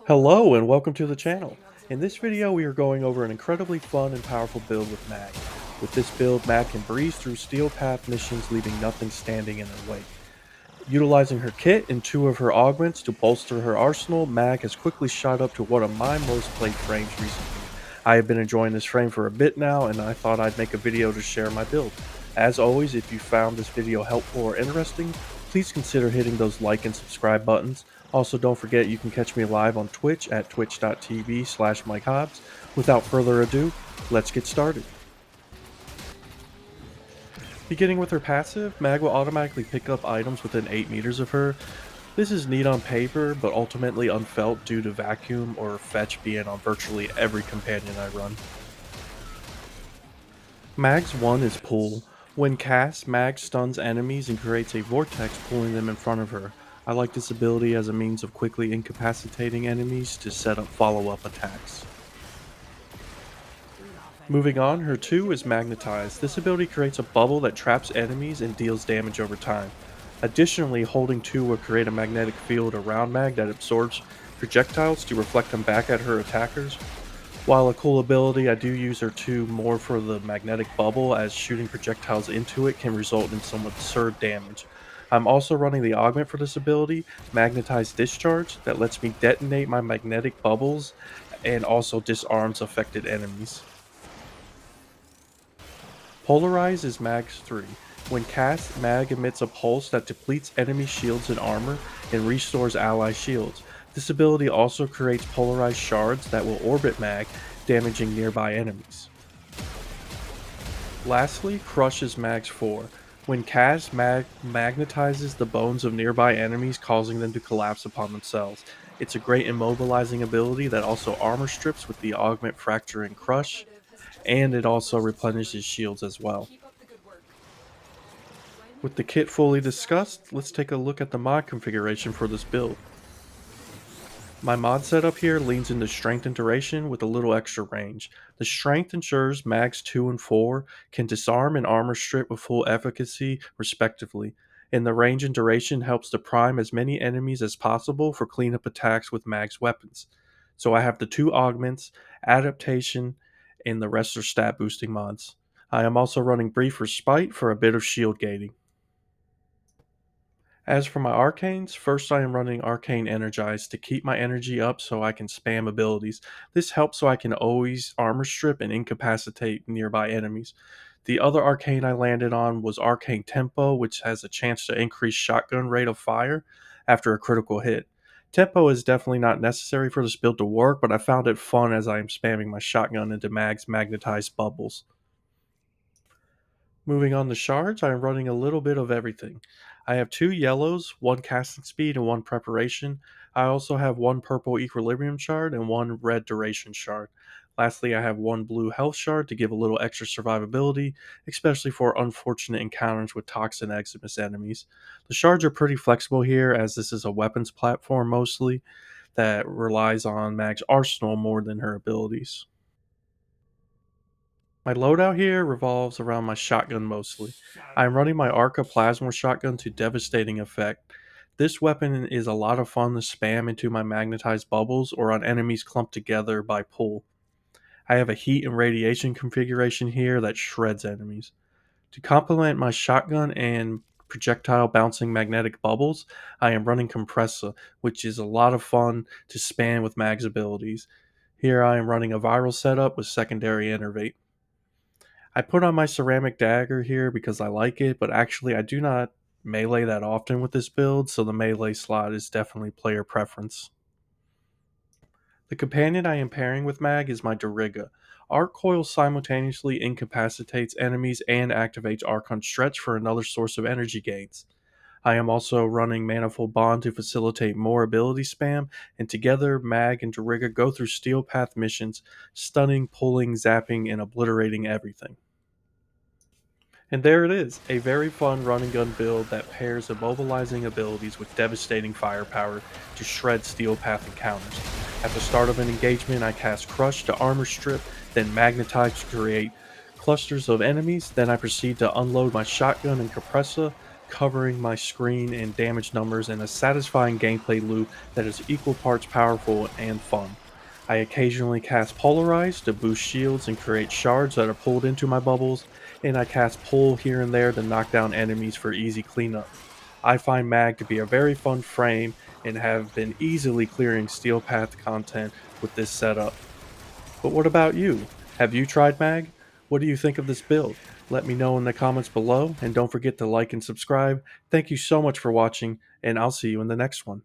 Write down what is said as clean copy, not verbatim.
Hello and welcome to the channel. In this video we are going over an incredibly fun and powerful build with Mag. With this build, Mag can breeze through steel path missions leaving nothing standing in her way. Utilizing her kit and two of her augments to bolster her arsenal, Mag has quickly shot up to one of my most played frames recently. I have been enjoying this frame for a bit now and I thought I'd make a video to share my build. As always, if you found this video helpful or interesting, please consider hitting those like and subscribe buttons. Also, don't forget you can catch me live on Twitch at twitch.tv/MikeHobbs. Without further ado, let's get started. Beginning with her passive, Mag will automatically pick up items within 8 meters of her. This is neat on paper, but ultimately unfelt due to vacuum or fetch being on virtually every companion I run. Mag's 1 is pull. When cast, Mag stuns enemies and creates a vortex pulling them in front of her. I like this ability as a means of quickly incapacitating enemies to set up follow-up attacks. Moving on, her 2 is Magnetized. This ability creates a bubble that traps enemies and deals damage over time. Additionally, holding 2 will create a magnetic field around Mag that absorbs projectiles to reflect them back at her attackers. While a cool ability, I do use her 2 more for the magnetic bubble, as shooting projectiles into it can result in some absurd damage. I'm also running the augment for this ability, Magnetized Discharge, that lets me detonate my magnetic bubbles and also disarms affected enemies. Polarize is Mag's 3. When cast, Mag emits a pulse that depletes enemy shields and armor and restores ally shields. This ability also creates polarized shards that will orbit Mag, damaging nearby enemies. Lastly, Crush is Mag's 4. When cast, Mag magnetizes the bones of nearby enemies, causing them to collapse upon themselves. It's a great immobilizing ability that also armor strips with the augment Fracture and Crush, and it also replenishes shields as well. With the kit fully discussed, let's take a look at the mod configuration for this build. My mod setup here leans into strength and duration with a little extra range. The strength ensures mags 2 and 4 can disarm and armor strip with full efficacy respectively, and the range and duration helps to prime as many enemies as possible for cleanup attacks with mags weapons. So I have the 2 augments, adaptation, and the rest are stat boosting mods. I am also running Brief Respite for a bit of shield gating. As for my arcanes, first I am running Arcane Energized to keep my energy up so I can spam abilities. This helps so I can always armor strip and incapacitate nearby enemies. The other arcane I landed on was Arcane Tempo, which has a chance to increase shotgun rate of fire after a critical hit. Tempo is definitely not necessary for this build to work, but I found it fun as I am spamming my shotgun into Mag's magnetized bubbles. Moving on to shards, I am running a little bit of everything. I have 2 yellows, 1 casting speed, and 1 preparation. I also have 1 purple equilibrium shard and 1 red duration shard. Lastly, I have 1 blue health shard to give a little extra survivability, especially for unfortunate encounters with toxin eximus enemies. The shards are pretty flexible here, as this is a weapons platform mostly that relies on Mag's arsenal more than her abilities. My loadout here revolves around my shotgun mostly. I am running my Arca plasma shotgun to devastating effect. This weapon is a lot of fun to spam into my magnetized bubbles or on enemies clumped together by pull. I have a heat and radiation configuration here that shreds enemies. To complement my shotgun and projectile bouncing magnetic bubbles, I am running Compressa, which is a lot of fun to spam with Mag's abilities. Here I am running a viral setup with secondary innervate. I put on my ceramic dagger here because I like it, but actually I do not melee that often with this build, so the melee slot is definitely player preference. The companion I am pairing with Mag is my Doriga. Arc Coil simultaneously incapacitates enemies and activates Archon Stretch for another source of energy gains. I am also running Manifold Bond to facilitate more ability spam, and together Mag and Doriga go through Steel Path missions, stunning, pulling, zapping, and obliterating everything. And there it is, a very fun run and gun build that pairs immobilizing abilities with devastating firepower to shred steel path encounters. At the start of an engagement, I cast Crush to armor strip, then Magnetize to create clusters of enemies, then I proceed to unload my shotgun and Compressa, covering my screen in damage numbers and a satisfying gameplay loop that is equal parts powerful and fun. I occasionally cast Polarize to boost shields and create shards that are pulled into my bubbles, and I cast Pull here and there to knock down enemies for easy cleanup. I find Mag to be a very fun frame and have been easily clearing Steel Path content with this setup. But what about you? Have you tried Mag? What do you think of this build? Let me know in the comments below, and don't forget to like and subscribe. Thank you so much for watching, and I'll see you in the next one.